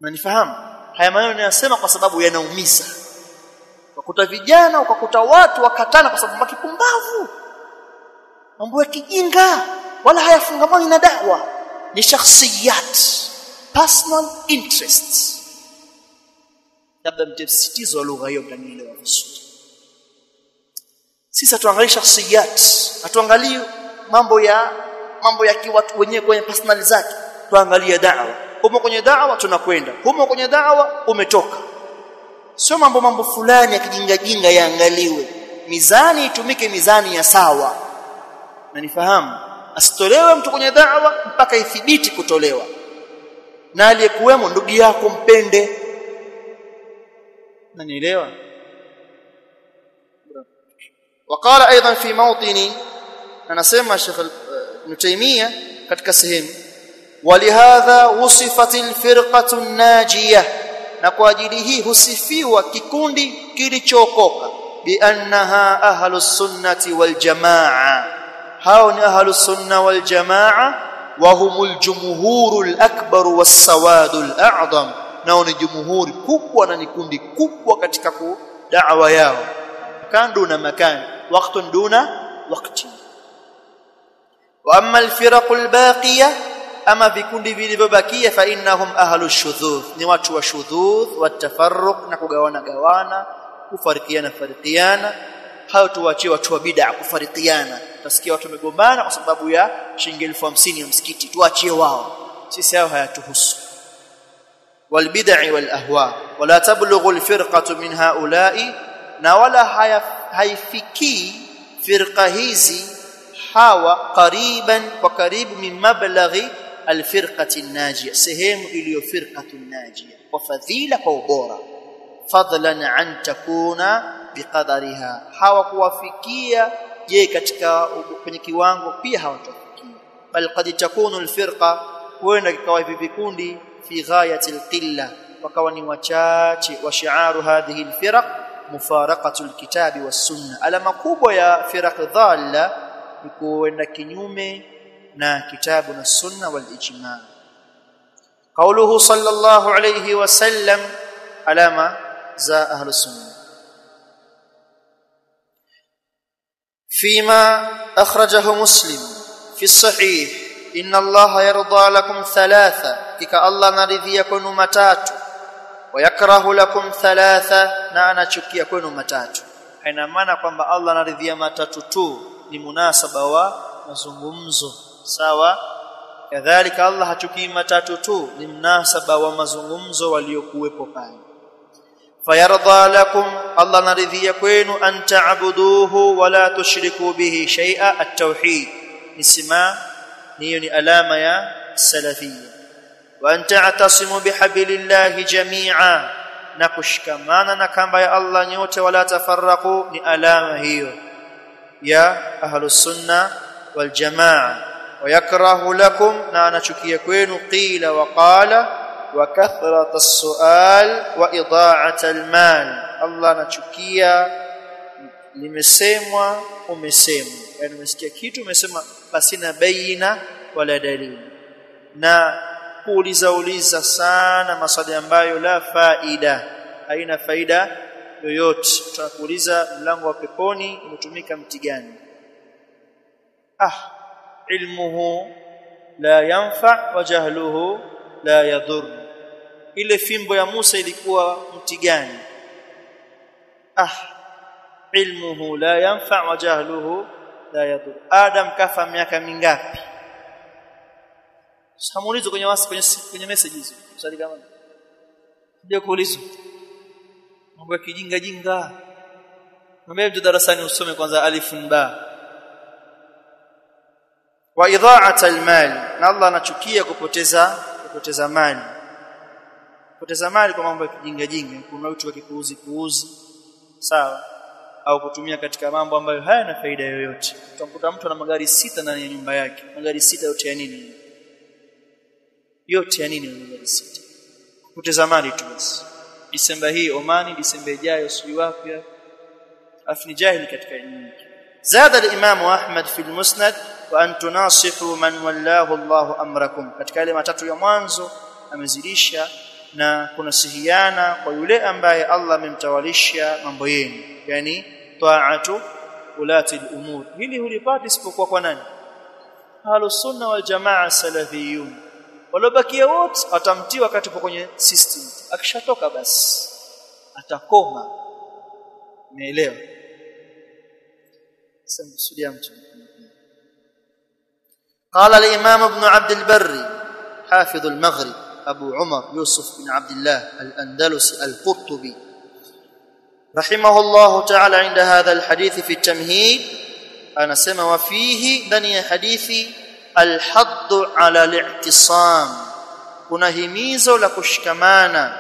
Unanifahamu? Haya maneno ninayasema kwa sababu yanaumiza. Ukakuta vijana, ukakuta watu wakatana kwa sababu makipumbavu. Mambo ya kijinga wala hayafungamani na da'wa, ni shakhsiyat, personal interests. Labda mtafsitizo wa lugha hiyo mtanielewa vizuri. Sisi tuangalie shakhsiyat, hatuangalie mambo ya kiwatu wenyewe kwenye personal zake, tuangalie da'wa. Humo kwenye da'wa tunakwenda, humo kwenye da'wa umetoka. Sio mambo fulani ya kijinga yaangaliwe. Mizani itumike, mizani ya sawa. Na nifahamu, asitolewe mtu kwenye da'wa mpaka ithibiti kutolewa. Na aliyekuwemo ndugu yako mpende. Nanielewa? وقال ايضا في موطن anasema Sheikh Ibn Taymiyyah katika sehemu, walihadha wusifatil firqatun najiyah, na kwa ajili hii husifiwa kikundi kilichookoka, bi annaha ahlus sunnati wal jamaa. hao ni ahlus sunna wal jamaa, wa humul jumhurul akbar was sawadul a'zam, nao ni jumhuri kubwa na ni kundi kubwa katika da'wa yao. Kando na makani, waqtun duna waqti. Wa amma al-firaqul baqiya, ama vikundi vilivyobakia, fa innahum ahlus shudhudh, ni watu wa shudhudh wa tafarruq, na kugawana kufarikiana. Hao tuachie watu wa bid'a kufarikiana. Utasikia watu wamegombana kwa sababu ya shilingi 50,000 ya msikiti, tuachie wao, sisi hao hayatuhusu. Wal bid'i wal ahwa wala tablughu al firqatu min haula'i, na wala haifiki firqa hizi hawa qariban wa karibu min mablaghi alfirqati an-najiyah, sehemu iliyo firqatu an-najiyah kwa fadhila, kwa ubora, fadlan an takuna biqadariha, hawa kuwafikia je katika kwenye kiwango pia hawatafikia. Bal qad takunu alfirqa, huenda kikawa hivi vikundi fi ghayati alqilla, wakawa ni wachache. Wa shi'aru hadhihi alfiraq mufaraqatu alkitabi was sunna, alama kubwa ya firaq dhalla ni kuenda kinyume na kitabu na sunna wal ijma. Qauluhu sallallahu alayhi wasallam, alama za ahlus sunna. فيما أخرجه مسلم في الصحيح إن الله يرضى لكم ثلاثة، كika Allah naridhia kwenu matatu, ويكره لكم ثلاثة, na anachukia kwenu matatu. Haina maana kwamba Allah anaridhia matatu tu, ni munasaba wa mazungumzo, sawa. Kadhalika Allah hachukii matatu tu, ni munasaba wa mazungumzo waliokuwepo pale. Fayarda lakum, Allah naridhia kwenu, an ta'buduhu wa la tushriku bihi shay'a, at-tauhid nisma, hiyo ni alama ya salafiyya. Wa an ta'tasimu bihablillahi jami'a, na kushikamana na kamba ya Allah nyote, wala tafarraqu, ni alama hiyo ya ahlus sunna wal jamaa. Wa yakrahu lakum, na anachukia kwenu, qila wa qala wa kathrat as-su'al wa ida'at al-mal, Allah anachukia limesemwa umesemwa, yani umesikia kitu umesema basi na baina wala dalili, na kuuliza sana maswali ambayo la faida, haina faida yoyote. Tutakuuliza mlango wa peponi umetumika mti gani? Ilmuhu la yanfa wa jahluhu la yadur. Ile fimbo ya Musa ilikuwa mti gani? Ilmuhu la yanfa wa jahluhu la yadur. Adam kafa miaka mingapi? Samulizo kwenye messages. Swali kama ndio kuulizwa. Mambo ya kijinga. Mwambie mtu darasani usome kwanza alif ba. Wa idha'at al-mal, na Allah anachukia kupoteza mali. Kupoteza mali kwa mambo ya kijinga, kuna watu wakikuuzi, sawa, au kutumia katika mambo ambayo hayana faida yoyote. Utamkuta mtu ana magari 6 ndani ya nyumba yake. Magari 6 yote ya nini? Yote ya nini magari 6? Kupoteza mali tu basi. Disemba hii Omani, Disemba ijayo sijui wapi. Afni jahili katika elimu. Zada al-Imam Ahmad fi al-Musnad, wa an tunasihu man wallahu Allahu amrakum. Katika ile matatu ya mwanzo amezidisha na kunasihiana kwa yule ambaye Allah amemtawalisha mambo yenu, yani ta'atu ulati al-umur. Hili hulipati isipokuwa kwa nani? Ahlus sunna wal jamaa salafiyun. Walobakia wote atamtiwa katika kwenye system, akishatoka basi atakoma. Umeelewa? Samsudia mtu. قال الإمام ابن عبد البر حافظ المغرب أبو عمر يوسف بن عبد الله الأندلسي القرطبي رحمه الله تعالى عند هذا الحديث في التمهيد أنا سمع وفيه دنيا حديث الحض على الاعتصام kuna himizo la kushikamana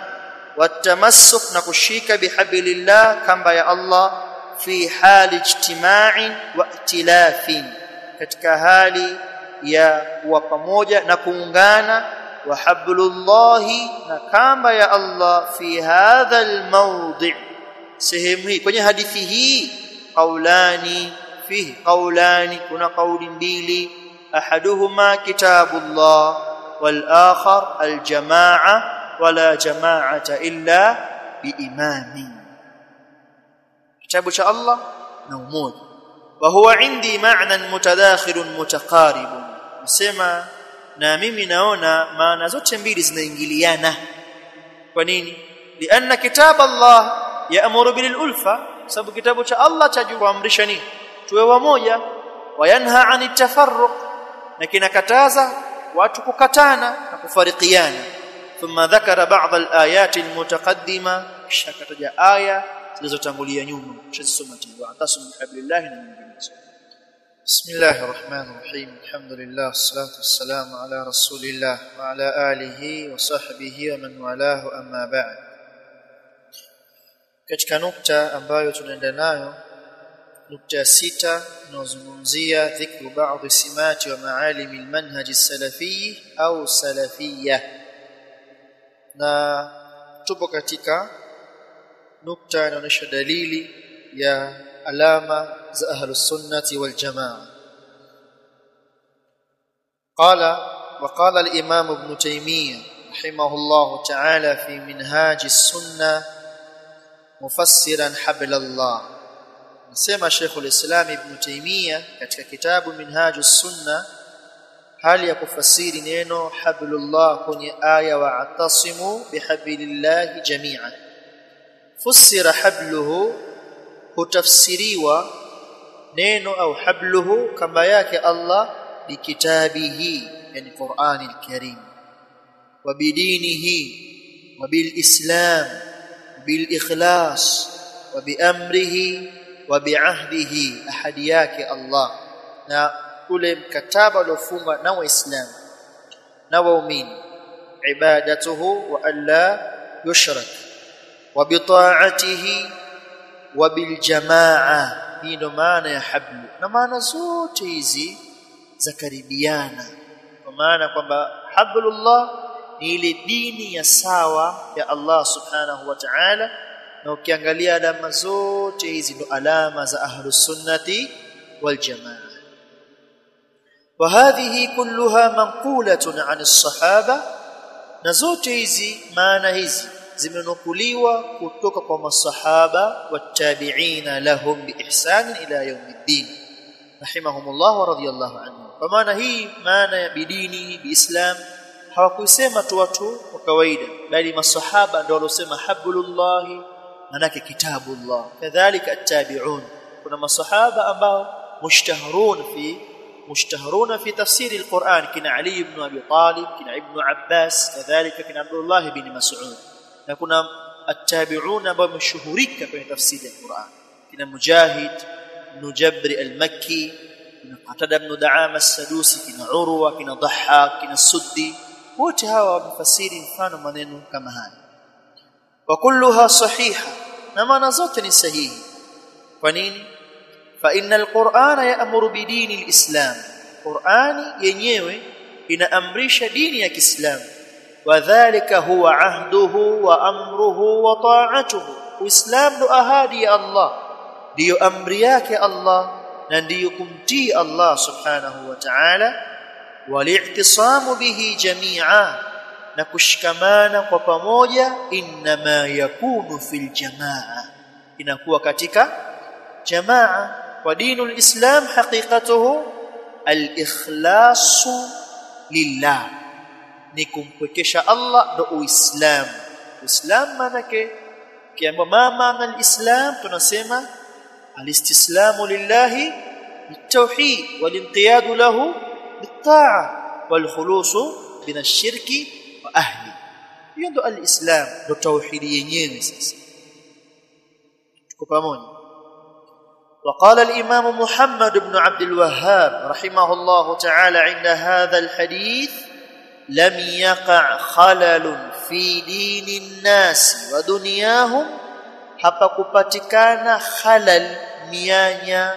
watamasuk na kushika bihablillah kamba ya Allah fi hali ijtima'in wa itilafin katika hali ya kuwa pamoja na kuungana wa hablullahi na kamba ya Allah fi hadha almawdi' sehemu hii kwenye hadithi hii qaulani fihi qaulani kuna kauli mbili ahaduhuma kitabullah wal akhar aljamaa wala jamaata illa biimami kitabu cha Allah na umoja wa huwa indi ma'nan mutadakhilun mutaqaribun msema na mimi naona maana zote mbili zinaingiliana kwa nini lianna kitab Allah yaamuru bil ulfa sababu kitabu cha Allah chajuamrisha nini tuwe wamoja wayanha anit tafarruq na kinakataza watu kukatana na kufarikiana thumma dhakara ba'd al-ayat al-mutaqaddima shakataja aya zilizotangulia nyuma tusome tena atasum bihablillah na nyinginezo bismillahir rahmanir rahim alhamdulillah wassalatu wassalamu ala rasulillah wa ala alihi wa sahbihi wa man walahu amma ba'd katika nukta ambayo tunaenda nayo nukta ya 6 inazungumzia dhikru baadhi simati wa maalim almanhaj as-salafi au salafiyya na tupo katika nukta inaonyesha dalili ya alama za ahlus sunnati wal jamaa وقال الامام ابن تيميه رحمه الله تعالى في منهاج السنه مفسرا حبل الله nasema Sheikh al-Islam Ibn Taymiyyah katika kitabu Minhajus Sunna hali ya kufasiri neno hablullah kwenye aya wa atasimu bihablillahi jami'an fusira habluhu hutafsiriwa neno au habluhu kama yake Allah bikitabihi yani Qur'ani al-Karim wa bidinihi wa bil Islam bil ikhlas wa bi amrihi wa bi'ahdihi ahadi yake Allah na ule mkataba uliofunga na waislamu na waumini ibadatuhu wa alla yushrak wa bi ta'atihi wa bil jamaa hii ndo maana ya hablu na maana zote hizi za karibiana kwa maana kwamba hablullah ni ile dini ya sawa ya Allah subhanahu wa ta'ala na ukiangalia alama zote hizi ndo alama za ahlus sunnati wal jamaa wa hadhihi kulluha manqulatun 'an as-sahaba na zote hizi maana hizi zimenukuliwa kutoka kwa masahaba wattabi'ina lahum biihsan ila yawmiddin rahimahumullah wa radiyallahu anhu kwa maana hii maana ya bidini biislam hawakusema tu watu wa kawaida bali masahaba ndio walosema hablullah manake kitabullah kadhalika at-tabi'un kuna masahaba ambao mushtaharuna fi tafsir al-Qur'an kina Ali ibn Abi Talib kina Ibn Abbas kadhalika kina Abdullah ibn Mas'ud na kuna at-tabi'un ambao mashuhurika kwenye tafsiri ya Qur'an kina Mujahid ibn Jabr al-Makki kina Qatada ibn Da'ama as-Sadusi kina Urwa kina Dhahhak kina Suddi wote hawa wamefasiri mfano maneno kama haya wa kulluha sahiha na maana zote ni sahihi kwa nini fa innal qur'ana ya'muru bidini al-islam qur'ani yenyewe inaamrisha dini ya Kiislamu wadhālika huwa ahduhu wa amruhu wa ta'atuhu uislamu ndo ahadi ya Allah ndio amri yake Allah na ndio kumtii Allah subhanahu wa ta'ala wali'tisamu bihi jami'a na kushikamana kwa pamoja inma yakunu fil jamaa, inakuwa katika jamaa. Wa dinul islam haqiqatuhu al-ikhlasu lillah, ni kumpwekesha Allah ndo uislamu. Uislamu manake kiambo maana al-islam tunasema al-istislamu lillahi بالتوحيد والانقياد له بالطاعه والخلوص من الشرك واهله. hiyo ndo al-islam, ndo tauhidi yenyewe. Sasa tuko pamoja. وقال الامام محمد بن عبد الوهاب رحمه الله تعالى عند هذا الحديث لم يقع خلل في دين الناس ودنياهم, hapakupatikana khalal, mianya,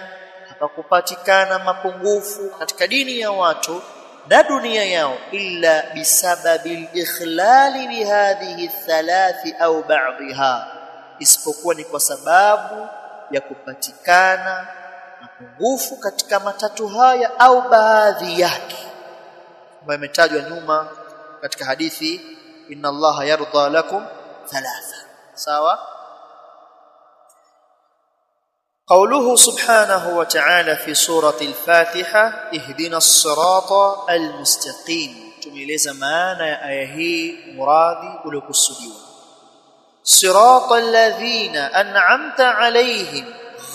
hapakupatikana mapungufu katika dini ya watu na dunia yao, illa bisababil ikhlali bihadhihi thalathi au ba'dha, isipokuwa ni kwa sababu ya kupatikana mapungufu katika matatu haya au baadhi yake, ambayo imetajwa nyuma katika hadithi inna Allaha yarda lakum thalatha. Sawa. قوله سبحانه وتعالى في سورة الفاتحة اهدنا الصراط المستقيم, tumeeleza maana ya aya hii, muradi uliokusudiwa. صراط الذين أنعمت عليهم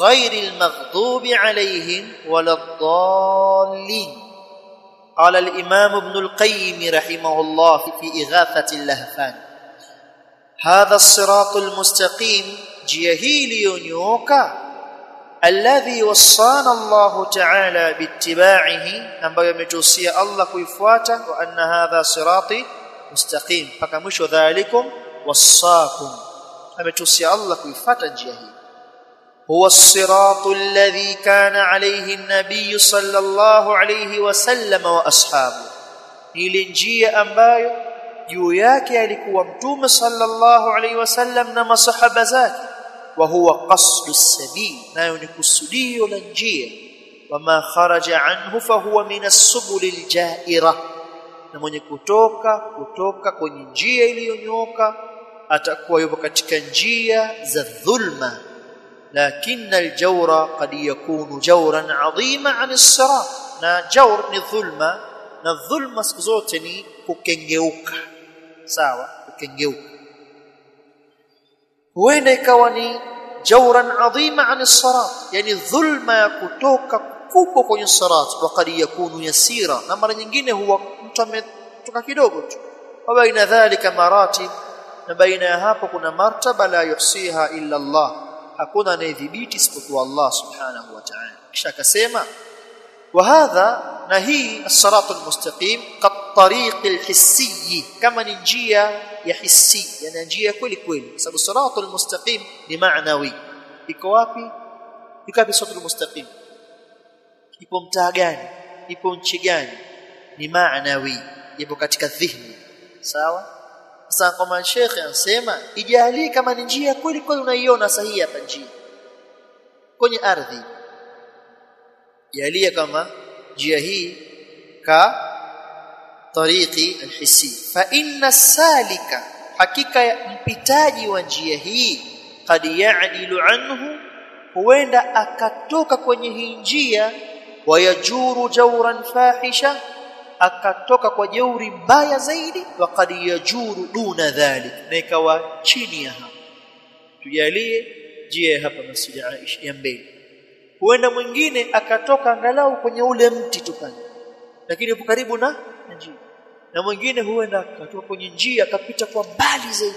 غير المغضوب عليهم ولا الضالين. قال الإمام ابن القيم رحمه الله في إغاثة اللهفان هذا الصراط المستقيم, جيهيلي يونيوكا alladhi wassana Allah ta'ala biittiba'ihi, ambayo ametuhusia Allah kuifuata, wa anna hadha sirati mustaqim, mpaka mwisho dhalikum wassakum, ametuhusia Allah kuifuata njia hii. huwa as-siratu alladhi kana alayhi an-nabiy sallallahu alayhi wasallam wa ashabu, ile njia ambayo juu yake alikuwa mtume sallallahu alayhi wasallam na masahaba zake. وهو قصد السبيل, nayo ni kusudio la njia. wama kharaja anhu fahuwa min as-subul al-ja'ira, na mwenye kutoka kwenye njia iliyonyooka atakuwa yupo katika njia za dhulma. lakinna al-jawra qad yakunu jawran 'azima 'an as-sirat, na jawr ni dhulma, na dhulma siku zote ni kukengeuka. Sawa, kukengeuka huenda ikawa ni jawran adhima an as-sirat, yani dhulma ya kutoka kubwa kwenye sirat. wa qad yakunu yasira, na mara nyingine huwa mtu ametoka kidogo tu. wa baina dhalika maratib, na baina ya hapo kuna martaba la yuhsiha illa Allah, hakuna anayedhibiti isipokuwa Allah subhanahu wa ta'ala. kisha akasema wa hadha, na hii as-sirat al-mustaqim kat-tariq al-hissi, kama ni njia ya hissi, yani njia kweli kweli, sababu siratul mustaqim ni maanawi. iko wapi? iko wapi siratul mustaqim? ipo mtaa gani? ipo nchi gani? ni maanawi, ipo katika dhihni. Sawa. Sasa kama Sheikh anasema ijalie kama ni njia kweli kweli, unaiona sahihi hapa njia kwenye ardhi, jalia kama njia hii ka tariqi alhissi, fa inna salika, hakika ya mpitaji wa njia hii, qad ya'dilu anhu, huenda akatoka kwenye hii njia, wa yajuru jawran fahisha, akatoka kwa jeuri mbaya zaidi, wa qad yajuru duna dhalik, na ikawa chini ya hapo. tujalie njia hapa Masjid Aisha ya mbele, huenda mwingine akatoka angalau kwenye ule mti tu pale, lakini upo karibu na njia, na mwingine huenda akatoka kwenye njia akapita kwa mbali zaidi.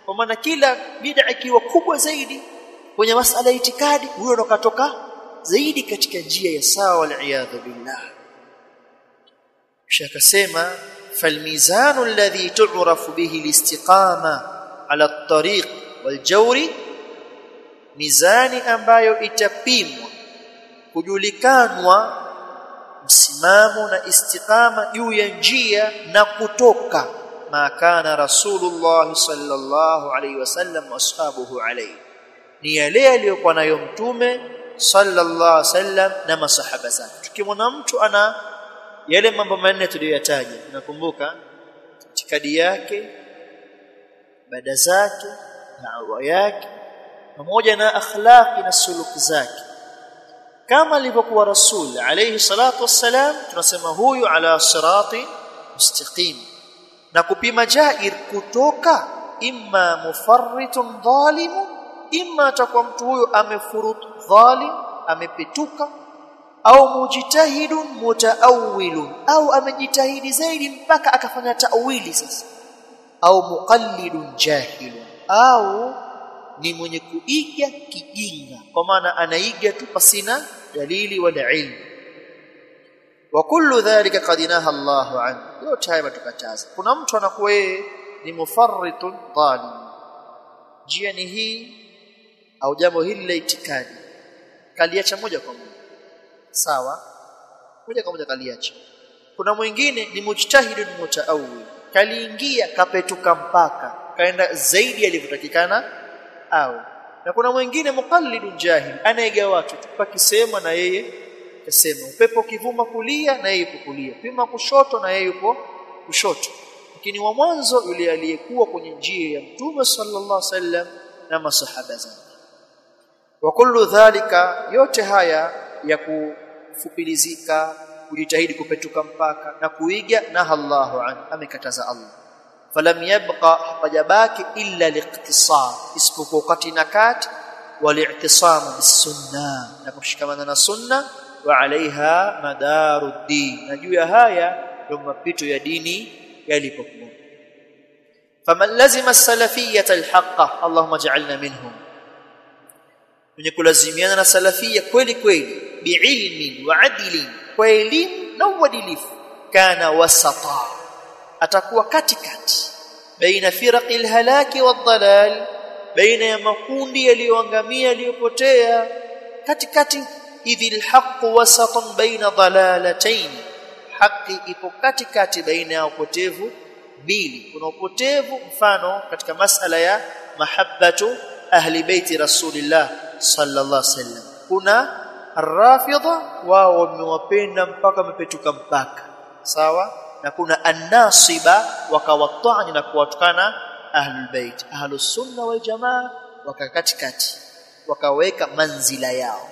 Kwa maana kila bid'a ikiwa kubwa zaidi kwenye masala ya itikadi, huyo ndo katoka zaidi katika njia ya sawa, wal iyadhu billah. kisha akasema falmizanu alladhi tu'rafu bihi alistiqama ala at-tariq waljawri, mizani ambayo itapimwa kujulikanwa msimamo na istiqama juu ya njia na kutoka, ma kana Rasulullah sallallahu alayhi wasallam wa ashabuhu alayhi, ni yale aliyokuwa nayo mtume sallallahu alayhi wasallam na masahaba zake. Tukimwona mtu ana yale mambo manne tuliyoyataja, nakumbuka itikadi yake, ibada zake, da'wa yake, pamoja na akhlaqi na suluki zake, kama alivyokuwa Rasul alayhi salatu wassalam. Tunasema huyu ala sirati mustaqim, na kupima jair kutoka imma mufarritun dhalimun, imma atakuwa mtu huyo amefurut dhalim, amepetuka, au mujtahidun mutaawilun, au amejitahidi zaidi mpaka akafanya ta'wili sasa, au muqallidun jahilun, au ni mwenye kuiga kijinga, kwa maana anaiga tu pasina dalili wala ilmu. Wa kullu dhalika qad naha Allahu anhu, yote haya matukataza. Kuna mtu anakuwa yeye ni mufarritun dhalim, njia ni hii au jambo hili la itikadi kaliacha moja kwa moja, sawa, moja kwa moja kaliacha. Kuna mwingine ni mujtahidun mutaawil, kaliingia kapetuka mpaka kaenda zaidi alivyotakikana, au na kuna mwingine muqallidun jahil, anaiga watu tukisema na yeye kasema, upepo kivuma kulia na yeye yupo kulia, pima kushoto na yeye yupo kushoto. Lakini wa mwanzo yule aliyekuwa kwenye njia ya Mtume sallallahu alaihi wasallam na masahaba zake. Wa kullu dhalika, yote haya ya kufupilizika, kujitahidi kupetuka mpaka na kuiga, naha Allahu an, amekataza Allah. Falam yabqa, hapajabaki illa liqtisar, isipokuwa kati na kati, wali'tisam bisunna, na kushikamana na sunna, wa alaiha madaruddin, na juu ya haya ndio mapito ya dini yalipokuwa. Faman lazima as-salafiyyata al-haqqa, Allahumma ij'alna minhum, mwenye kulazimiana na salafia kweli kweli, biilmin wa adlin, kwa elimu na uadilifu, kana wasata, atakuwa katikati, baina firaqil halaki wadhalal, baina ya makundi yaliyoangamia yaliyopotea, katikati. Idhil haqqu wasatan baina dhalalatayn, haki ipo katikati baina ya upotevu mbili. Kuna upotevu mfano katika masala ya mahabbatu ahli baiti rasulillah sallallahu alaihi wasallam, kuna arrafidha, wao wamewapenda mpaka wamepetuka mpaka, sawa, na kuna annasiba, wakawatani na kuwatukana ahlul bait. Ahlus sunna wal jamaa wakakatikati, wakaweka manzila yao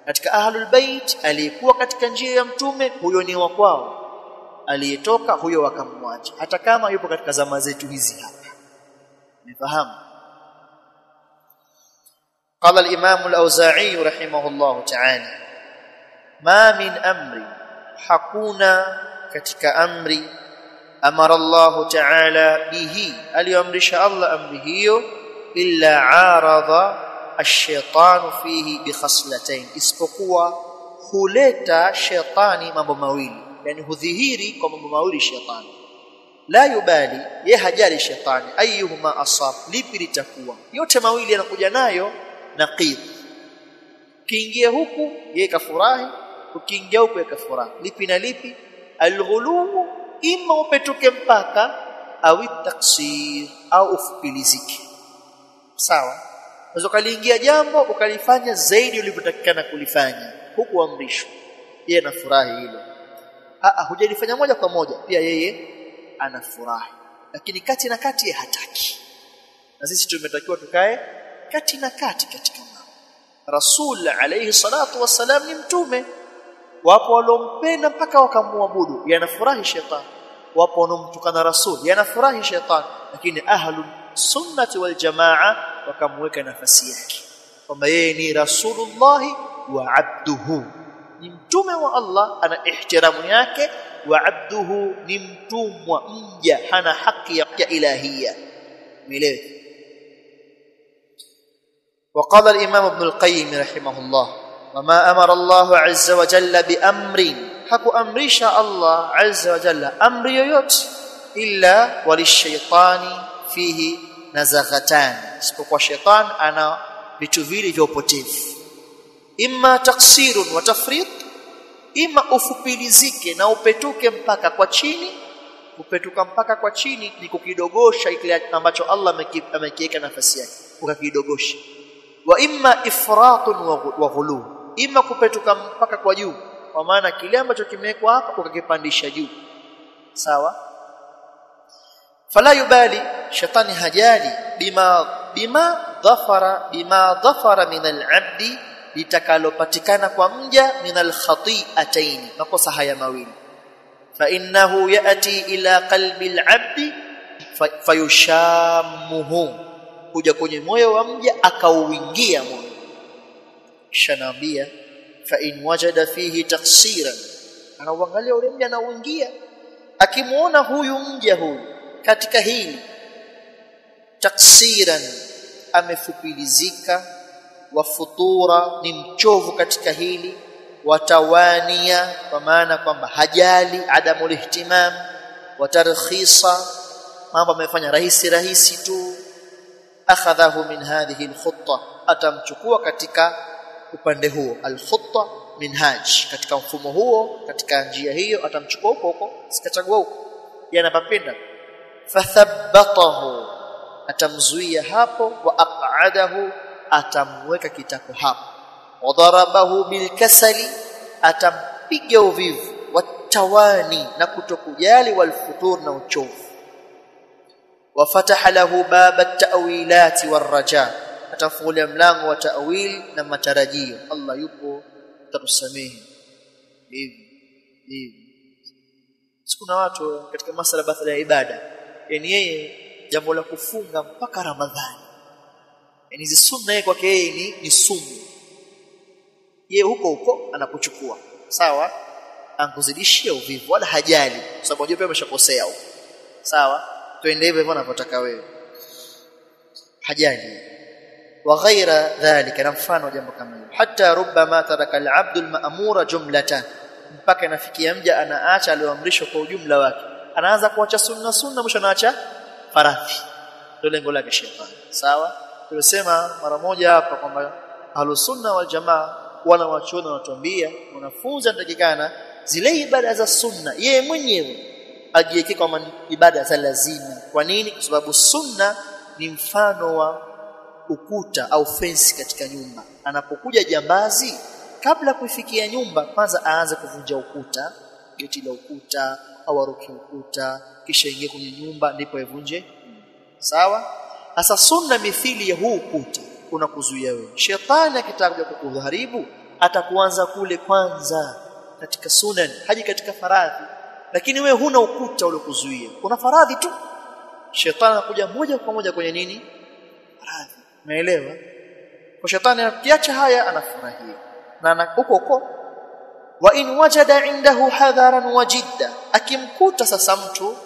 katika ahlul bait. Aliyekuwa katika njia ya Mtume, huyo ni wa kwao, aliyetoka huyo wakamwacha, hata kama yupo katika zama zetu hizi hapa. Umefahamu? Qala al-Imam al-Auza'i rahimahullah ta'ala, ma min amri, hakuna katika amri, amara Allah ta'ala bihi, aliamrisha Allah amri hiyo, illa aradha ash-shaytanu fihi bi khaslatayn, isipokuwa huleta shetani mambo mawili, yani hudhihiri kwa mambo mawili shetani. La yubali, ye hajali shetani, ayyuhuma asab, lipi litakuwa, yote mawili yanakuja nayo naqid. Kiingia huku yeye kafurahi, ukiingia huku yeye kafurahi. Lipi na lipi? Alghulu, imma upetuke mpaka, au taksir, au ufupilizike, sawa. Unaweza kaliingia jambo ukalifanya zaidi ulivyotakikana kulifanya, huku amrishwa, yeye anafurahi hilo. Hujalifanya moja kwa moja, pia yeye anafurahi, lakini kati na kati yeye hataki. Na sisi tumetakiwa tukae kati na kati katika mambo. Rasul alayhi salatu wassalam ni mtume, wapo walompenda mpaka wakamuabudu, yanafurahi shetani. Wapo wanomtukana Rasul, yanafurahi shetani, lakini ahlul sunnati wal jamaa wakamweka nafasi yake, kwamba yeye ni Rasulullah wa abduhu, ni mtume wa Allah, ana ihtiramu yake, wa abduhu, ni mtumwa, mja, hana haki ya ilahiyya. Milele. وقال الإمام ابن القيم رحمه الله, وما أمر الله عز وجل بأمر, haku amrisha Allah azza wa jalla amri yoyote, illa walishaitani fihi nazaghatan, isipokuwa shaitan ana vitu vile vya upotevu, imma taksirun wa tafrit, imma ufupilizike na upetuke mpaka kwa chini. Kupetuka mpaka kwa chini ni kukidogosha kile ambacho Allah amekiweka nafasi yake, ukakidogosha. Wa imma ifratun wa ghulu, imma kupetuka mpaka kwa juu, kwa maana kile ambacho kimewekwa hapa ukakipandisha juu, sawa. fala yubali, shetani hajali bima dhafara min al-abdi, litakalopatikana kwa mja min al-khati'atayn, makosa haya mawili. Fa innahu yati ila qalbi al-abdi fayushammuhu, kuja kwenye moyo wa mja akauingia moyo. Kisha naambia fa in wajada fihi taqsiran, anaangalia ule mja anauingia, akimuona huyu mja huyu katika hili taksiran, amefupilizika, wa futura, ni mchovu katika hili, watawania, kwa maana kwamba hajali, adamul ihtimam, wa tarkhisa, mambo amefanya rahisi tu, akhadhahu min hadhihi alkhutta, atamchukua katika upande huo, alkhutta minhaj, katika mfumo huo, katika njia hiyo atamchukua huko, sikachagua huko yanapapenda. Fathabbatahu, atamzuia hapo, wa aq'adahu, atamweka kitako hapo, wa darabahu bilkasali, atampiga uvivu, watawani, na kutokujali, walfutur, na uchovu. Wa fataha lahu baba at-ta'wilati war-raja, atafungulia mlango wa ta'wil na matarajio. Allah yupo, tatusamehe hivi. Kuna watu katika masala baada ya ibada, yani yeye jambo la kufunga mpaka Ramadhani, yani hizi sunna yake kwake yeye ni sumu, yeye huko anakuchukua sawa, ankuzidishia uvivu, wala hajali, kwa sababu unajua pia umeshakosea huko, sawa, twende hivyo hivyo unapotaka wewe, hajali. Wa ghaira dhalika, na mfano jambo kama hilo, hatta rubbama taraka al-'abdu al-ma'mura jumlatan, mpaka inafikia mja anaacha alioamrishwa kwa ujumla wake, anaanza kuacha sunna, mwisho anaacha faradhi. Ndio lengo lake shetani, sawa. Tulisema mara moja hapa kwamba ahlus sunna wal jamaa wana wachuoni wanatuambia wanafunzi anatakikana zile ibada za sunna yeye mwenyewe ajiweke kama ibada za lazima. Kwa nini? Kwa sababu sunna ni mfano wa ukuta au fence katika nyumba. Anapokuja jambazi, kabla kufikia nyumba, kwanza aanze kuvunja ukuta, geti la ukuta au aruki ukuta, kisha ingie kwenye nyumba, ndipo ivunje. Sawa? Sasa sunna mithili ya huu ukuta unakuzuia wewe. Shetani akitaka kukuharibu atakuanza kule kwanza katika sunan, haji katika faradhi. Lakini wewe huna ukuta ule kuzuia, kuna faradhi tu, shetani anakuja moja kwa moja kwenye nini? Faradhi. Umeelewa? Kwa shetani akiacha haya anafurahia na huko. Wa in wajada indahu hadharan wajidda, akimkuta sasa mtu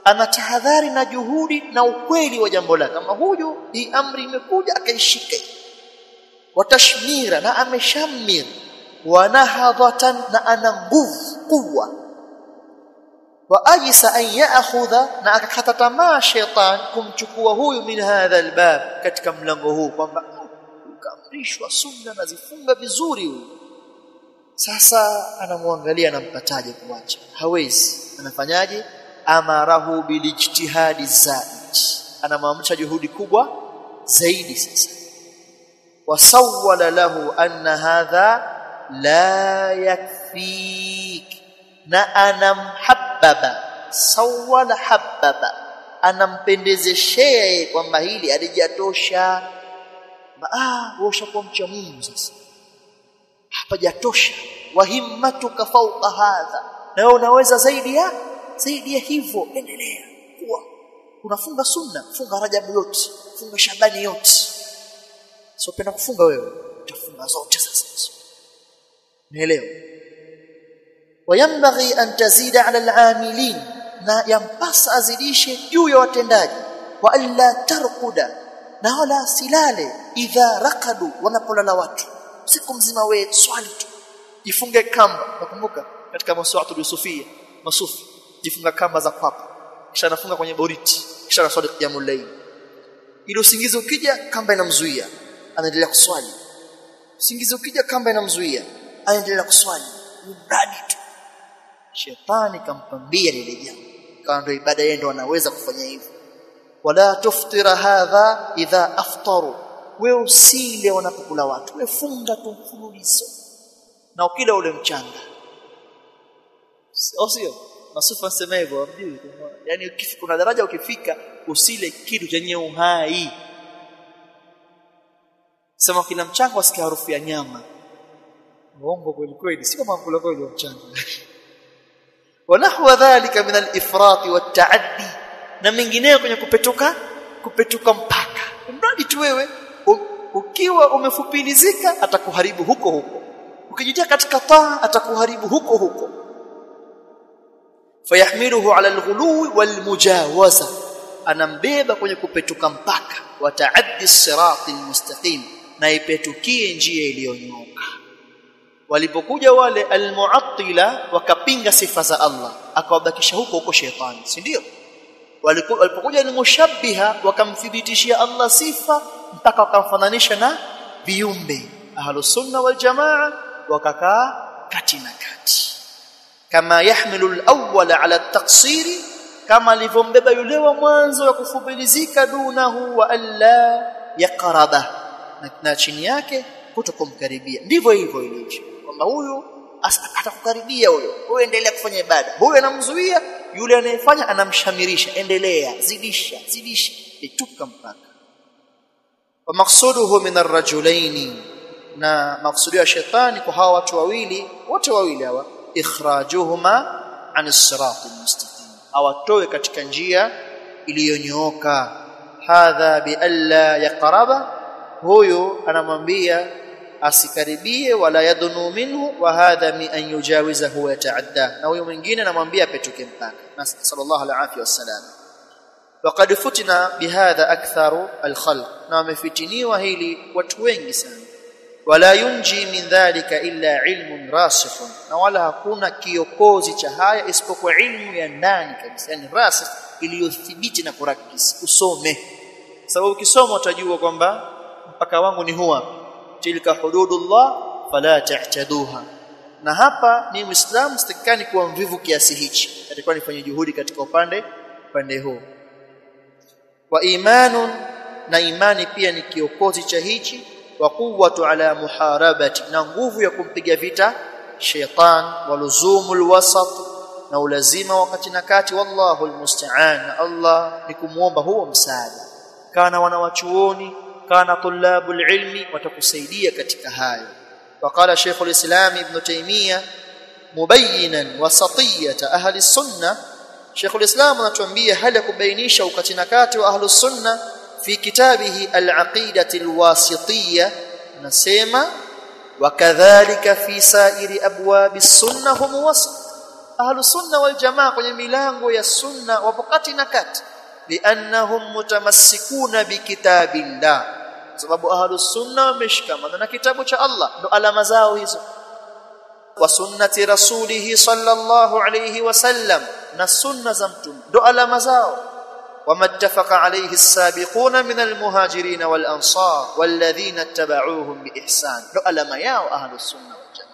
ana tahadhari na juhudi na ukweli wa jambo lake, kama huyu hii amri imekuja akaishika, watashmira, na ameshamir, wa nahadhatan, na ana nguvu kuwa, wa ajisa an ya'khudha, na akakata tamaa shaytan kumchukua huyu min hadha albab, katika mlango huu, kwamba ukaamrishwa sunna na zifunga vizuri huyu. Sasa anamwangalia anampataje kuacha, hawezi. Anafanyaje? Amarahu bilijtihadi zaid, anamwamrisha juhudi kubwa zaidi. Sasa wasawwala lahu anna hadha la yakfik, na anamhabbaba, sawwala habbaba, anampendezeshea kwamba hili halijatosha. Wewe ushakuwa mcha Mungu sasa, hapa jatosha, wa himmatuka fawqa hadha, na wewe unaweza zaidi ya hivyo, endelea kuwa unafunga sunna, funga Rajabu yote, funga Shabani yote. Sio penda kufunga wewe, utafunga zote sasa. Umeelewa? Wayambaghi an tazida ala al-amilin, na yampasa azidishe juu ya watendaji. Wa alla tarquda, na wala silale idha raqadu, wanapolala watu siku mzima. Wewe swali tu, jifunge kamba. Nakumbuka katika masuatu Yusufia, masufi jifunga kamba za kwapa, kisha anafunga kwenye boriti, kisha anaswali qiyamul layl, ili usingizi ukija kamba inamzuia, anaendelea kuswali. Usingizi ukija kamba inamzuia, anaendelea kuswali. Mradi tu shetani kampambia lile jambo, kama ndio ibada yeye, ndio anaweza kufanya hivyo. Wala tuftira hadha idha aftaru, wewe usile wanapokula watu, wewe funga tu mfululizo, na ukila ule mchanga. Sio masufa sema hivyo, yani kuna daraja ukifika usile kitu chenye uhai. Sema kila mchanga wasikia harufu ya nyama. Uongo kweli kweli, si kama kula kweli mchanga. Wanahwa dhalika min al-ifrat wa at-ta'addi, na mengineyo kwenye kupetuka mpaka. Mradi tu wewe ukiwa umefupilizika atakuharibu huko. Ukijitia katika taa atakuharibu huko. Fayahmiluhu ala al-ghuluwi wal-mujawaza, anambeba kwenye kupetuka mpaka, wa ta'addi as-siratil mustaqim, na ipetukie njia iliyonyooka. Walipokuja wale al-mu'attila wakapinga sifa za Allah, akawabakisha huko shetani, si ndio? Walipokuja al-mushabbiha wakamthibitishia Allah sifa mpaka wakamfananisha na viumbe. Ahlus sunna wal jamaa wakakaa kati na kati, kama yahmilu al-awwal ala at-taqsiri, kama alivyombeba yule wa mwanzo wa kufupilizika, dunahu wa alla yaqraba, na chini yake kutokumkaribia. Ndivyo hivyo ilivyo, kwamba huyu atakukaribia, huyo endelea kufanya ibada, huyo anamzuia, yule anayefanya anamshamirisha, endelea, zidisha, ituka mpaka. Wa maqsuduhu min ar-rajulaini, na maksudio ya shetani kwa hawa watu wawili, wote wawili hawa, ikhrajuhuma anis siratil mustaqim, awatoe katika njia iliyonyooka. Hadha bi alla yaqraba, huyo anamwambia asikaribie, wala yadunu minhu, wa hadha mi an yujawizahu wa yataadda, na huyo mwingine anamwambia petuke mpaka. Nasallallahu alaihi wasallam. Waqad futina bihadha aktharu alkhalq, na wamefitiniwa hili watu wengi sana. Wala yunji min dhalika illa ilmun rasikhun, na wala hakuna kiokozi cha haya isipokuwa ilmu ya ndani kabisa, yani rasikh, iliyothibiti na kurakisi. Usome, sababu ukisoma utajua kwamba mpaka wangu ni huwa, tilka hududullah fala ta'taduha. Na hapa ni Muislamu sitakani kuwa mvivu kiasi hichi, atakuwa nifanye juhudi katika upande huu. Wa imanun, na imani pia ni kiokozi cha hichi. Wa quwwatu ala muharabati, na nguvu ya kumpiga vita shaytan. Wa luzumul wasat, na ulazima wakati na kati. Wallahu almusta'an, Allah ni kumuomba huo msaada. Kana wanawachuoni, kana tulabul ilmi, watakusaidia katika hayo. Waqala Sheikhul Islam Ibn Taymiyyah mubayyinan wasatiyata ahli sunna, Sheikhul Islam anatuambia hali ya kubainisha ukati na kati wa ahli sunna fi kitabihi al-aqidati al-wasitiyya, nasema wakadhalika fi sairi abwabi sunna hum wasat, ahli sunna wal jamaa kwenye milango ya sunna wapo kati na kati, liannahum mutamassikuna bikitabillah, sababu ahli sunna wameshikamana na kitabu cha Allah, ndo alama zao hizo. Wa sunnati rasulih sallallahu alayhi wasallam, na sunna za mtume ndo alama zao. وما اتفق عليه السابقون من المهاجرين والأنصار والذين اتبعوهم بإحسان, ndo alama yao ahlu sunna wal jamaa.